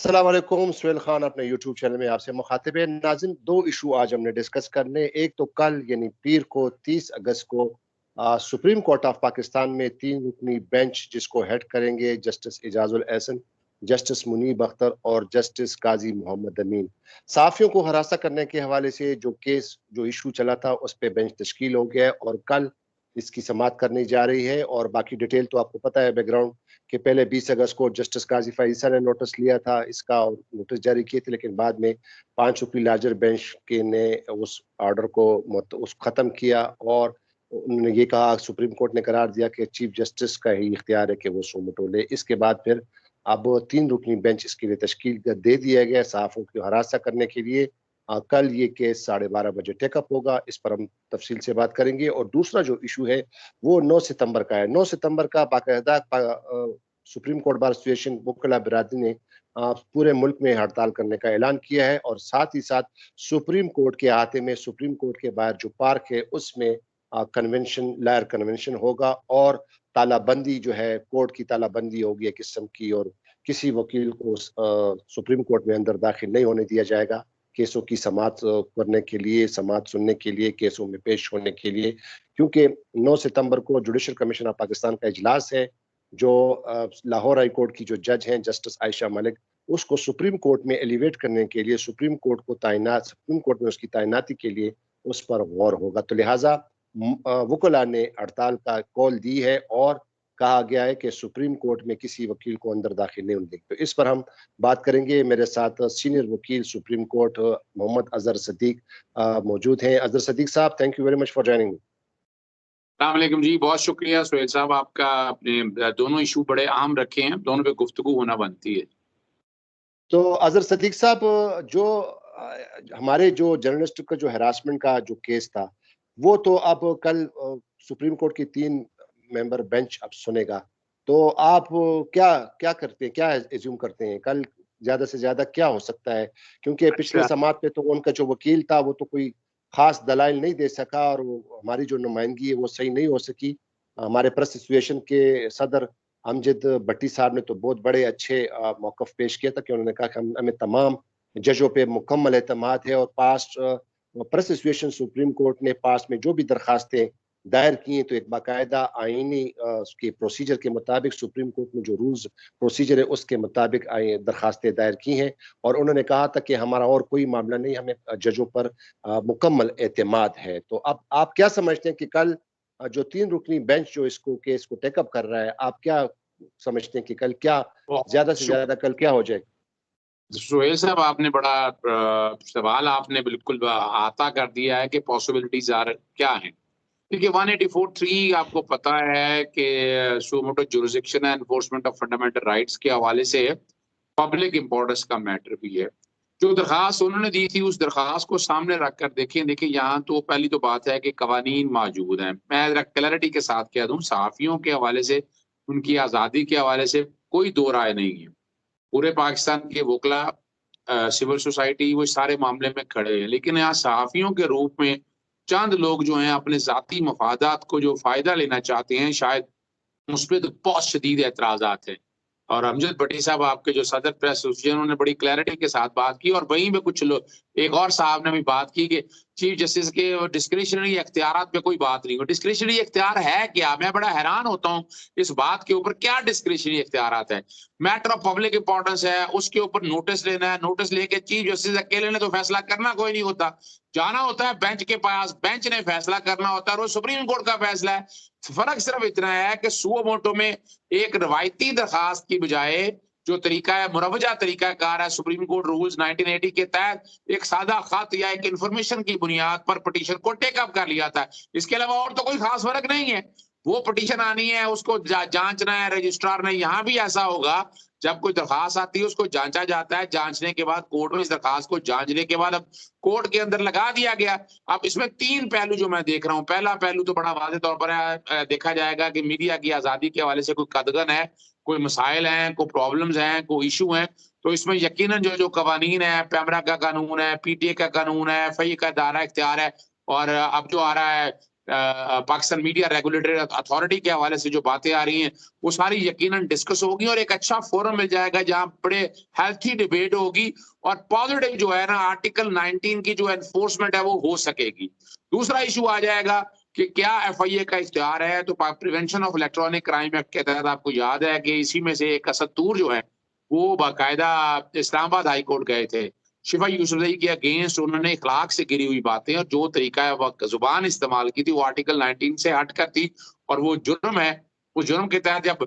अस्सलाम वालेकुम। सुहेल खान अपने यूट्यूब चैनल में आपसे मुखातिब है। नाज़रीन, दो इशू आज हमने डिस्कस करने। एक तो कल यानी पीर को 30 अगस्त को सुप्रीम कोर्ट ऑफ पाकिस्तान में 3 रुकनी बेंच जिसको हेड करेंगे जस्टिस एजाजुल एहसन, जस्टिस मुनीब अख्तर और जस्टिस काजी मोहम्मद अमीन। सहाफ़ियों को हरासा करने के हवाले से जो केस जो इशू चला था उस पे बेंच तश्कील हो गया है और कल इसकी समाअत करनी जा रही है। और बाकी डिटेल तो आपको पता है बैकग्राउंड कि पहले 20 अगस्त को जस्टिस काजी फैज़ ने नोटिस लिया था इसका और नोटिस जारी किए थे, लेकिन बाद में 5 रुपये लार्जर बेंच के ने उस ऑर्डर को उस खत्म किया और उन्होंने ये कहा, सुप्रीम कोर्ट ने करार दिया कि चीफ जस्टिस का ही इख्तियार है कि वो सो मोटो ले। इसके बाद फिर अब 3 रुकनी बेंच इसके लिए तश्कील दे दिया गया सहाफ़ियों को हरासा करने के लिए। कल ये केस 12:30 बजे टेकअप होगा। इस पर हम तफसील से बात करेंगे। और दूसरा जो इशू है वो 9 सितंबर का है। 9 सितंबर का बाकायदा सुप्रीम कोर्ट बार एसोसिएशन वकील बिरादरी ने पूरे मुल्क में हड़ताल करने का ऐलान किया है और साथ ही साथ सुप्रीम कोर्ट के अहाते में सुप्रीम कोर्ट के बाहर जो पार्क है उसमें कन्वेंशन लायर कन्वेंशन होगा और तालाबंदी जो है कोर्ट की तालाबंदी होगी एक किस्म की। और किसी वकील को सुप्रीम कोर्ट में अंदर दाखिल नहीं होने दिया जाएगा केसों की समाअत करने के लिए, समाअत सुनने के लिए, केसों में पेश होने के लिए, क्योंकि 9 सितंबर को जुडिशल कमीशन ऑफ पाकिस्तान का इजलास है। जो लाहौर हाई कोर्ट की जो जज हैं जस्टिस आयशा मलिक, उसको सुप्रीम कोर्ट में एलिवेट करने के लिए सुप्रीम कोर्ट में उसकी तैनाती के लिए उस पर गौर होगा। तो लिहाजा वकला ने हड़ताल का कॉल दी है और कहा गया है कि सुप्रीम कोर्ट में किसी वकील को अंदर दाखिल नहीं होने देंगे। तो इस पर हम बात करेंगे। मेरे साथ सीनियर वकील सुप्रीम कोर्ट मोहम्मद अजहर सदीक मौजूद हैं। अजहर सदीक साहब, thank you very much for joining me. अस्सलाम जी, बहुत शुक्रिया सुहेल साहब आपका। आपने दोनों इशू बड़े अहम रखे हैं, दोनों पे गुफ्तगू होना बनती है। तो अजहर सदीक साहब, जो हमारे जो जर्नलिस्ट का जो हरासमेंट का जो केस था वो तो अब कल सुप्रीम कोर्ट की 3 मेंबर बेंच अब सुनेगा। तो आप क्या क्या करते हैं, क्या एज्यूम करते हैं कल ज्यादा से ज्यादा क्या हो सकता है? क्योंकि पिछले अच्छा। समाअत पे तो उनका जो वकील था वो तो कोई खास दलाइल नहीं दे सका और वो हमारी जो नुमाइंदगी है वो सही नहीं हो सकी। हमारे प्रेस एसोसिएशन के सदर अमजद भट्टी साहब ने तो बहुत बड़े अच्छे मौक़िफ़ पेश किया था कि उन्होंने कहा कि हमें तमाम जजों पे मुकम्मल एतमाद है और past press association supreme court ने पास्ट में जो भी दरखास्तें दायर की हैं तो एक बाकायदा आईनी उसके प्रोसीजर के मुताबिक सुप्रीम कोर्ट में जो रूल्स प्रोसीजर है उसके मुताबिक दरखास्तें दायर की हैं। और उन्होंने कहा था कि हमारा और कोई मामला नहीं, हमें जजों पर मुकम्मल एतमाद है। तो अब आप क्या समझते हैं कि कल जो 3 रुकनी बेंच जो इसको केस को टेकअप कर रहा है, आप क्या समझते हैं कि कल क्या ज्यादा से ज्यादा कल क्या हो जाए? सुहेल साहब, आपने बड़ा सवाल आपने बिल्कुल आता कर दिया है कि पॉसिबिलिटीज आर क्या हैं। देखिए 184(3) आपको पता है कि suo motu jurisdiction and enforcement of fundamental rights के हवाले से पब्लिक इंपॉर्टेंस का मैटर भी है। जो दरखास्त उन्होंने दी थी उस दरखास्त को सामने रख कर देखें। देखिए यहाँ तो पहली तो बात है कि कवानीन मौजूद हैं। मैं क्लैरिटी के साथ कह दूं, सहाफ़ियों के हवाले से, उनकी आज़ादी के हवाले से कोई दो राय नहीं है। पूरे पाकिस्तान के वकला, सिविल सोसाइटी, वो सारे मामले में खड़े हैं। लेकिन यहाँ सहाफ़ियों के रूप में चंद लोग जो हैं अपने ज़ाती मफादात को जो फ़ायदा लेना चाहते हैं, शायद उस पे तो बहुत शदीद एतराज़ात हैं। और अमजद भट्टी साहब आपके जो सदर प्रेस एसोसिएशन, उन्होंने बड़ी क्लैरिटी के साथ बात की। और वहीं पे कुछ लोग, एक और साहब ने भी बात की कि चीफ जस्टिस के डिस्क्रिशनरी इख्तियारात पे कोई बात नहीं हो। डिस्क्रिशनरी इख्तियार है क्या? मैं बड़ा हैरान होता हूँ इस बात के ऊपर। क्या डिस्क्रिशनरी इख्तियारात है? मैटर ऑफ पब्लिक इंपॉर्टेंस है, उसके ऊपर नोटिस लेना है। नोटिस लेके चीफ जस्टिस अकेले ने तो फैसला करना कोई नहीं होता, जाना होता है बेंच के पास, बेंच ने फैसला करना होता है और वो सुप्रीम कोर्ट का फैसला है। फर्क सिर्फ इतना है कि सुओ मोटो में एक रवायती दरखास्त की बजाय जो तरीका है, मुरवजा तरीका कार है, सुप्रीम कोर्ट रूल्स 1980 के तहत एक सादा खत या एक इंफॉर्मेशन की बुनियाद पर पिटीशन को टेकअप कर लिया था। इसके अलावा और तो कोई खास फर्क नहीं है। वो पिटीशन आनी है, उसको जांचना है रजिस्ट्रार ने। यहाँ भी ऐसा होगा, जब कोई दरखास्त आती है उसको जांचा जाता है, जांचने के बाद कोर्ट में इस दरखास्त को जांचने के बाद अब कोर्ट के अंदर लगा दिया गया। अब इसमें 3 पहलू जो मैं देख रहा हूँ। पहला पहलू तो बड़ा वाज़ेह तौर पर है, देखा जाएगा कि मीडिया की आजादी के हवाले से कोई कदगन है, कोई मसाइल हैं, कोई प्रॉब्लम्स हैं, कोई इशू हैं। तो इसमें यकीनन जो जो कवानीन है, पैमरा का कानून है, पीटीए का कानून है, फई का दायरा इख्तियार है, और अब जो आ रहा है पाकिस्तान मीडिया रेगुलेटरी अथॉरिटी के हवाले से जो बातें आ रही हैं वो सारी यकीनन डिस्कस होगी और एक अच्छा फोरम मिल जाएगा जहां बड़े हेल्थी डिबेट होगी और पॉजिटिव जो है ना आर्टिकल 19 की जो एनफोर्समेंट है वो हो सकेगी। दूसरा इशू आ जाएगा कि क्या FIA का इख्तियार है, तो prevention of electronic crime act के तहत आपको याद है कि इसी में से एक असदूर जो है वो बाकायदा इस्लामाबाद हाई कोर्ट गए थे शिफा यूसुफजई के अगेंस्ट, उन्होंने इखलाक से गिरी हुई बातें और जो तरीका है वह जुबान इस्तेमाल की थी वो आर्टिकल 19 से हट कर थी और वो जुर्म है। उस जुर्म के तहत जब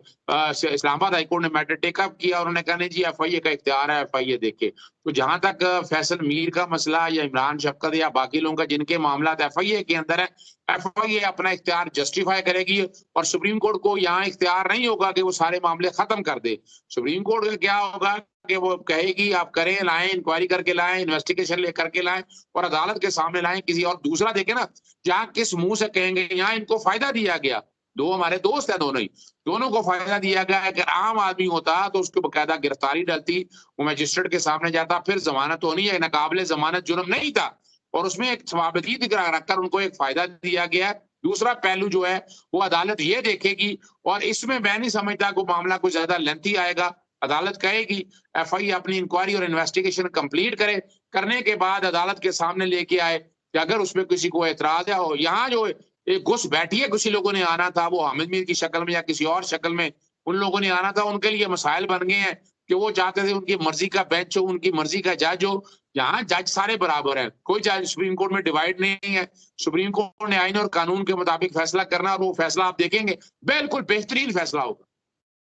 इस्लामाबाद हाईकोर्ट ने मैटर टेकअप किया, उन्होंने कहा नहीं जी FIA का इख्तियार है, FIA देखे। तो जहां तक फैसल मीर का मसला या इमरान शफकत या बाकी लोगों का जिनके मामला FIA के अंदर है, FIA अपना इख्तियार जस्टिफाई करेगी और सुप्रीम कोर्ट को यहाँ इख्तियार नहीं होगा कि वो सारे मामले खत्म कर दे। सुप्रीम कोर्ट का क्या होगा कि वो कहेगी आप करें, लाएं, इंक्वायरी करके लाएं, इन्वेस्टिगेशन लेकर के लाएं और अदालत के सामने लाएं किसी और दूसरा देखे ना, जहां किस मुंह से कहेंगे यहाँ इनको फायदा दिया गया, दो हमारे दोस्त हैं दोनों ही, दोनों को फायदा दिया गया। अगर आम आदमी होता तो उसको बकायदा गिरफ्तारी डलती, वो मजिस्ट्रेट के सामने जाता, फिर जमानत होनी है, नाकाबिले जमानत जुर्म नहीं था और उसमें एक सवाबती रखकर उनको एक फायदा दिया गया। दूसरा पहलू जो है वो अदालत ये देखेगी और इसमें मैं नहीं समझता को मामला कुछ ज्यादा लेंथी आएगा। अदालत कहेगी FIA अपनी इंक्वायरी और इन्वेस्टिगेशन कंप्लीट करे, करने के बाद अदालत के सामने लेके आए कि अगर उसमें किसी को एतराज है, और यहाँ जो एक घुस बैठी है किसी लोगों ने आना था, वो हामिद मीर की शक्ल में या किसी और शक्ल में उन लोगों ने आना था, उनके लिए मसाइल बन गए हैं कि वो चाहते थे उनकी मर्जी का बेंच हो, उनकी मर्जी का जज हो। यहाँ जज सारे बराबर हैं, कोई जज सुप्रीम कोर्ट में डिवाइड नहीं है। सुप्रीम कोर्ट ने आइन और कानून के मुताबिक फैसला करना और वो फैसला आप देखेंगे बिल्कुल बेहतरीन फैसला होगा।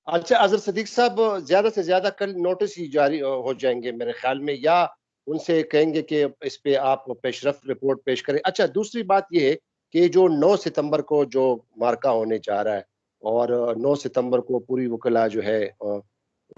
अच्छा अजहर सदीक साहब, ज्यादा से ज्यादा कल नोटिस ही जारी हो जाएंगे मेरे ख्याल में, या उनसे कहेंगे कि इस पे आप पेशरफ्त रिपोर्ट पेश करें। अच्छा दूसरी बात ये है कि जो 9 सितंबर को जो मार्का होने जा रहा है और 9 सितंबर को पूरी वकला जो है,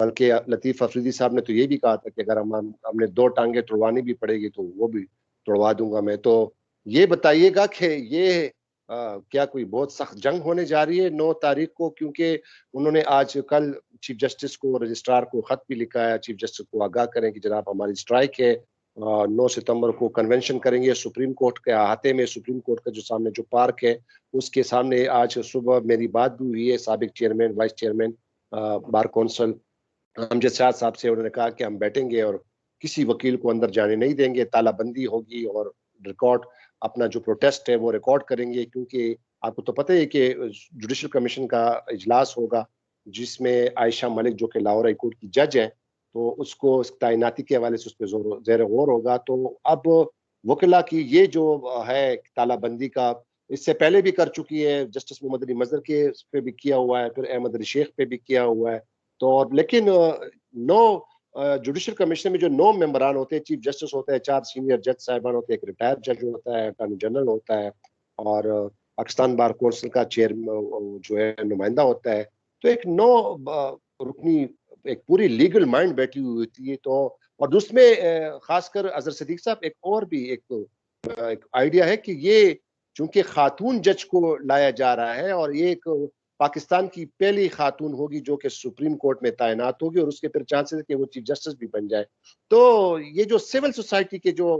बल्कि लतीफ़ अफरीदी साहब ने तो ये भी कहा था कि अगर हमने 2 टांगे तुड़वानी भी पड़ेगी तो वो भी तुड़वा दूंगा मैं। तो ये बताइएगा कि ये क्या कोई बहुत सख्त जंग होने जा रही है 9 तारीख को, क्योंकि उन्होंने आज कल चीफ जस्टिस को, रजिस्ट्रार को खत भी लिखा है, चीफ जस्टिस को आगाह करें कि जनाब हमारी स्ट्राइक है, 9 सितंबर को कन्वेंशन करेंगे सुप्रीम कोर्ट के अहाते में, सुप्रीम कोर्ट का जो सामने जो पार्क है उसके सामने। आज सुबह मेरी बात भी हुई है साबिक chairman, vice chairman bar council Amjad Shah साहब से, उन्होंने कहा कि हम बैठेंगे और किसी वकील को अंदर जाने नहीं देंगे, तालाबंदी होगी और रिकॉर्ड अपना जो प्रोटेस्ट है वो रिकॉर्ड करेंगे, क्योंकि आपको तो पता है कि जुडिशल कमीशन का इजलास होगा जिसमें आयशा मलिक जो कि लाहौर हाई कोर्ट की जज है, तो उसको तैनाती के हवाले से उस पर ज़ेर गौर होगा। तो अब वकला की ये जो है तालाबंदी का, इससे पहले भी कर चुकी है, जस्टिस मोहम्मद अली मजहर के पे भी किया हुआ है, फिर अहमद अली शेख पे भी किया हुआ है। तो लेकिन 9 जुडिशल कमीशन में जो 9 मेंबरान होते हैं, चीफ जस्टिस होता है, 4 सीनियर जज साहिबान होते हैं, एक रिटायर्ड जज होता है, अटॉर्नी जनरल होता है और पाकिस्तान बार कौंसिल का चेयर जो है नुमाइंदा होता है। तो एक 9 रुकनी एक पूरी लीगल माइंड बैठी हुई होती है। तो और उसमें खासकर अजहर सदीक साहब एक और भी एक आइडिया है कि ये चूंकि खातून जज को लाया जा रहा है और ये एक पाकिस्तान की पहली खातून होगी जो कि सुप्रीम कोर्ट में तैनात होगी और उसके फिर चांसेस है कि वो चीफ जस्टिस भी बन जाए। तो ये जो सिविल सोसाइटी के जो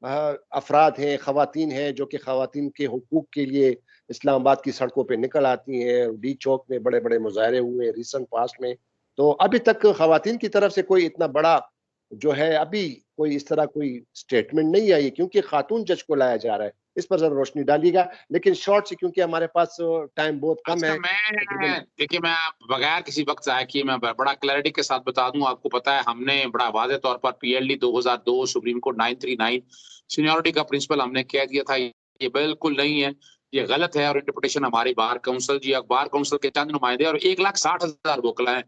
अफराद हैं, खवातीन हैं, जो कि खवातीन के हुकूक के लिए इस्लामाबाद की सड़कों पे निकल आती हैं, डी चौक में बड़े बड़े मुजाहरे हुए रिसेंट पास्ट में, तो अभी तक खवातीन की तरफ से कोई इतना बड़ा जो है अभी कोई इस तरह कोई स्टेटमेंट नहीं आई, क्योंकि खातून जज को लाया जा रहा है। इस पर जरा रोशनी डालिएगा, लेकिन शॉर्ट से क्योंकि हमारे पास टाइम बहुत कम है। मैं देखिए, मैं बगैर किसी वक्त जाया किए मैं बड़ा क्लैरिटी के साथ बता दूं। आपको पता है हमने बड़ा वाज़ेह तौर पर PLD 2002 सुप्रीम कोर्ट 939 सीनियरिटी का प्रिंसिपल हमने कह दिया था ये बिल्कुल नहीं है, ये गलत है और इंटरप्रिटेशन हमारी बार काउंसिल जी, बार काउंसिल के चंद नुमाइंदे और 1,60,000 वोकला है।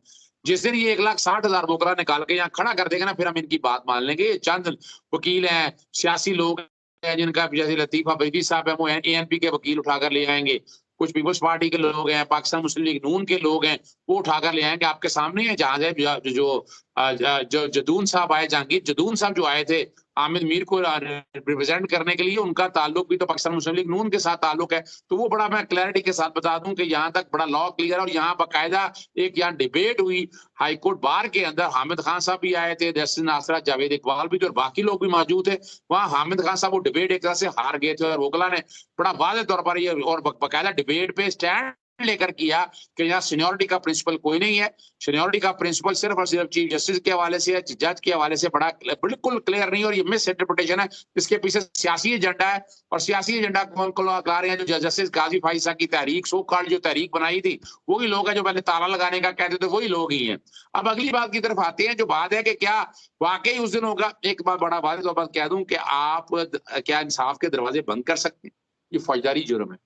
जिस दिन ये 1,60,000 वोकला निकाल के यहाँ खड़ा कर देगा ना, फिर हम इनकी बात मान लेंगे। ये चंद वकील हैं, सियासी लोग हैं जिनका, जैसे लतीफ अफरीदी साहब है वो ANP के वकील उठाकर ले आएंगे, कुछ पीपल्स पार्टी के लोग हैं, पाकिस्तान मुस्लिम लीग नून के लोग हैं, वो उठाकर ले आएंगे आपके सामने है। जहां जो जो जदून साहब आए, जहांगीर जदून साहब जो आए थे आमिर मीर को रिप्रेजेंट करने के लिए, उनका ताल्लुक भी तो पाकिस्तान मुस्लिम लीग नून के साथ ताल्लुक है। तो वो बड़ा मैं क्लैरिटी के साथ बता दूं कि यहाँ तक बड़ा लॉ क्लियर है। और यहाँ बाकायदा एक यहाँ डिबेट हुई हाई कोर्ट बार के अंदर, हामिद खान साहब भी आए थे, जस्टिस नासरा, जावेद इकबाल भी थे और बाकी लोग भी मौजूद थे वहाँ। हामिद खान साहब वो डिबेट एक तरह से हार गए थे और वोकला ने बड़ा वाज़ेह तौर पर ये और बाकायदा डिबेट पे स्टैंड लेकर किया कि यहाँ सीनियोरिटी का प्रिंसिपल कोई नहीं है। सीनियोरिटी का प्रिंसिपल सिर्फ और सिर्फ चीफ जस्टिस के हवाले से है, जज के हवाले से बड़ा बिल्कुल क्लियर नहीं। और ये मिस इंटरप्रिटेशन है, इसके पीछे सियासी एजेंडा है। और सियासी एजेंडा कौन को ला रहे हैं? जो जस्टिस गाजी फाइसा की तहरीक, सो कॉल्ड जो तहरीक बनाई थी, वही लोग हैं जो पहले ताला लगाने का कहते थे, वही लोग ही हैं। अब अगली बात की तरफ आते हैं, जो बात है कि क्या वाकई उस दिन होगा। एक बात बड़ा वाज़ेह तौर पर कह दूं कि आप क्या इंसाफ के दरवाजे बंद कर सकते हैं? ये फौजदारी जुर्म है।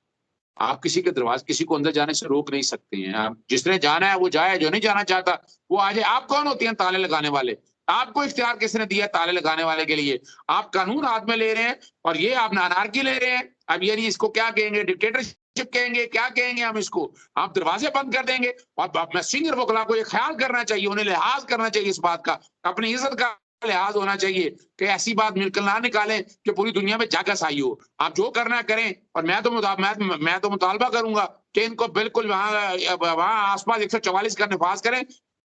आप किसी के दरवाजे, किसी को अंदर जाने से रोक नहीं सकते हैं। आप जिसने जाना है वो जाए, जो नहीं जाना चाहता वो आ जाए। आप कौन होते हैं ताले लगाने वाले? आपको इख्तियार किसने दिया ताले लगाने वाले के लिए? आप कानून हाथ में ले रहे हैं और ये आप अनारकी ले रहे हैं। अब ये नहीं, इसको क्या कहेंगे, डिक्टेटरशिप कहेंगे, क्या कहेंगे हम इसको? आप दरवाजे बंद कर देंगे। और मैं सीनियर वकला को ये ख्याल करना चाहिए, उन्हें लिहाज करना चाहिए इस बात का, अपनी इज्जत का लिहाज होना चाहिए कि ऐसी बात मिलकर ना निकालें कि पूरी दुनिया में जागस आई हो। आप जो करना करें। और मैं तो मुतालबा करूंगा कि इनको बिल्कुल वहां आसपास 144 का निफाज करें।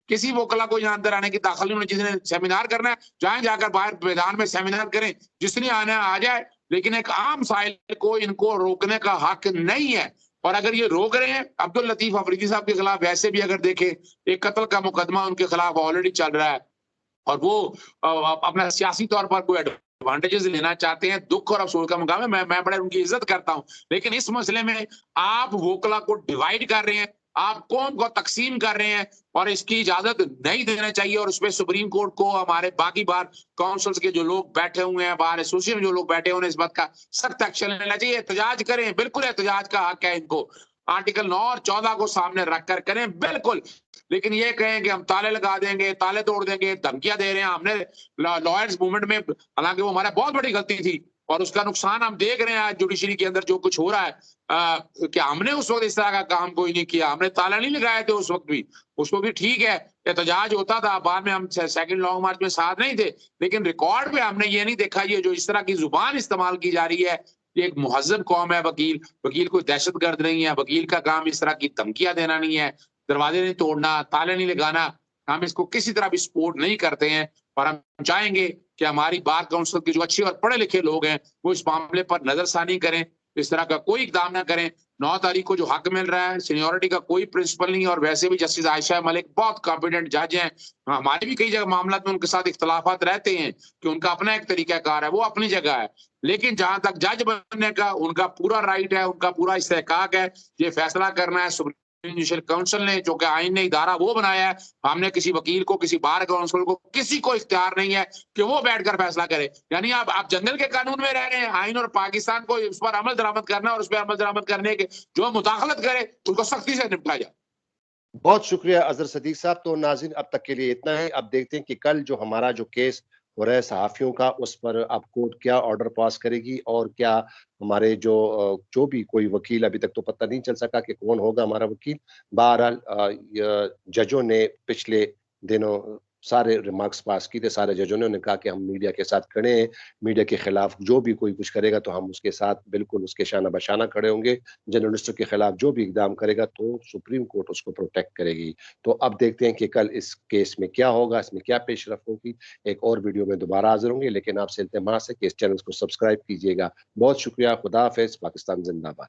किसी वोकला को यहाँ अंदर आने की दाखिल नहीं होनी। जिसने सेमिनार करना है जाए, जाकर बाहर मैदान में सेमिनार करें, जिसने आना है आ जाए, लेकिन एक आम साहिल को इनको रोकने का हक नहीं है। और अगर ये रोक रहे हैं, अब्दुल लतीफ अफरीदी साहब के खिलाफ वैसे भी अगर देखें, एक कत्ल का मुकदमा उनके खिलाफ ऑलरेडी चल रहा है और वो अपना सियासी तौर पर कोई एडवांटेजेस लेना चाहते हैं। दुख और अफसोस का मुकाम है, मैं बड़े उनकी इज्जत करता हूं, लेकिन इस मसले में आप वोकला को डिवाइड कर रहे हैं, आप कौम को तकसीम कर रहे हैं और इसकी इजाजत नहीं देना चाहिए। और उसमें सुप्रीम कोर्ट को, हमारे बाकी बार काउंसिल्स के जो लोग बैठे हुए हैं, बाहर एसोसिएशन में जो लोग बैठे हुए हैं, इस बात का सख्त एक्शन लेना चाहिए। एहतजाज करें, बिल्कुल एहतजाज का हक है इनको, आर्टिकल 9 और 14 को सामने रखकर करें बिल्कुल। लेकिन ये कहें कि हम ताले लगा देंगे, ताले तोड़ देंगे, धमकियां दे रहे हैं। हमने लॉयर्स मूवमेंट में, हालांकि वो हमारा बहुत बड़ी गलती थी और उसका नुकसान हम देख रहे हैं आज जुडिशरी के अंदर जो कुछ हो रहा है। कि हमने उस वक्त इस तरह का काम कोई नहीं किया, हमने ताला नहीं लगाए थे उस वक्त भी। उस वक्त भी ठीक है, एहतजाज होता था, बाद में हम सेकंड लॉन्ग मार्च में साथ नहीं थे, लेकिन रिकॉर्ड में हमने ये नहीं देखा ये जो इस तरह की जुबान इस्तेमाल की जा रही है। ये एक मुहज्जब कौम है, वकील कोई दहशतगर्द नहीं है। वकील का काम इस तरह की धमकियां देना नहीं है, दरवाजे नहीं तोड़ना, ताले नहीं लगाना। हम इसको किसी तरह भी सपोर्ट नहीं करते हैं और हम चाहेंगे कि हमारी बार काउंसिल के जो अच्छे और पढ़े लिखे लोग हैं वो इस मामले पर नजरसानी करें, इस तरह का कोई इकदाम ना करें। 9 तारीख को जो हक मिल रहा है, सीनियोरिटी का कोई प्रिंसिपल नहीं। और वैसे भी जस्टिस आयशा मलिक बहुत कॉम्पिटेंट जज हैं। हमारे भी कई जगह मामला में उनके साथ इख्तलाफात रहते हैं कि उनका अपना एक तरीकाकार है, वो अपनी जगह है, लेकिन जहां तक जज बनने का उनका पूरा राइट है, उनका पूरा इस्तेहकाक है। ये फैसला करना है सुप्रीम जुडिशियल काउंसिल ने, जो कि आइन ने इदारा वो बनाया है। हमने किसी वकील को, किसी बार काउंसिल को, किसी को इख्तियार नहीं है कि वो बैठकर फैसला करे। यानी आप जंगल के कानून में रह रहे हैं। आइन और पाकिस्तान को उस पर अमल दरामद करना और उस पर अमल दरामद करने के जो मुदाखलत करे उनको सख्ती से निपटा जाए। बहुत शुक्रिया अजहर सदीक साहब। तो नाज़रीन, अब तक के लिए इतना है। अब देखते हैं कि कल जो हमारा जो केस हो रहा है सहाफ़ियों का, उस पर अब कोर्ट क्या ऑर्डर पास करेगी और क्या हमारे जो भी कोई वकील, अभी तक तो पता नहीं चल सका कि कौन होगा हमारा वकील। बहरहाल जजों ने पिछले दिनों सारे रिमार्क्स पास किए थे, सारे जजों ने कहा कि हम मीडिया के साथ खड़े हैं, मीडिया के खिलाफ जो भी कोई कुछ करेगा तो हम उसके साथ बिल्कुल उसके शाना बशाना खड़े होंगे। जर्नलिस्टों के खिलाफ जो भी इकदाम करेगा तो सुप्रीम कोर्ट उसको प्रोटेक्ट करेगी। तो अब देखते हैं कि कल इस केस में क्या होगा, इसमें क्या पेशरफ होगी। एक और वीडियो में दोबारा हाजिर होंगे, लेकिन आपसे इल्तिमास है कि इस चैनल को सब्सक्राइब कीजिएगा। बहुत शुक्रिया। खुदा हाफिज। पाकिस्तान जिंदाबाद।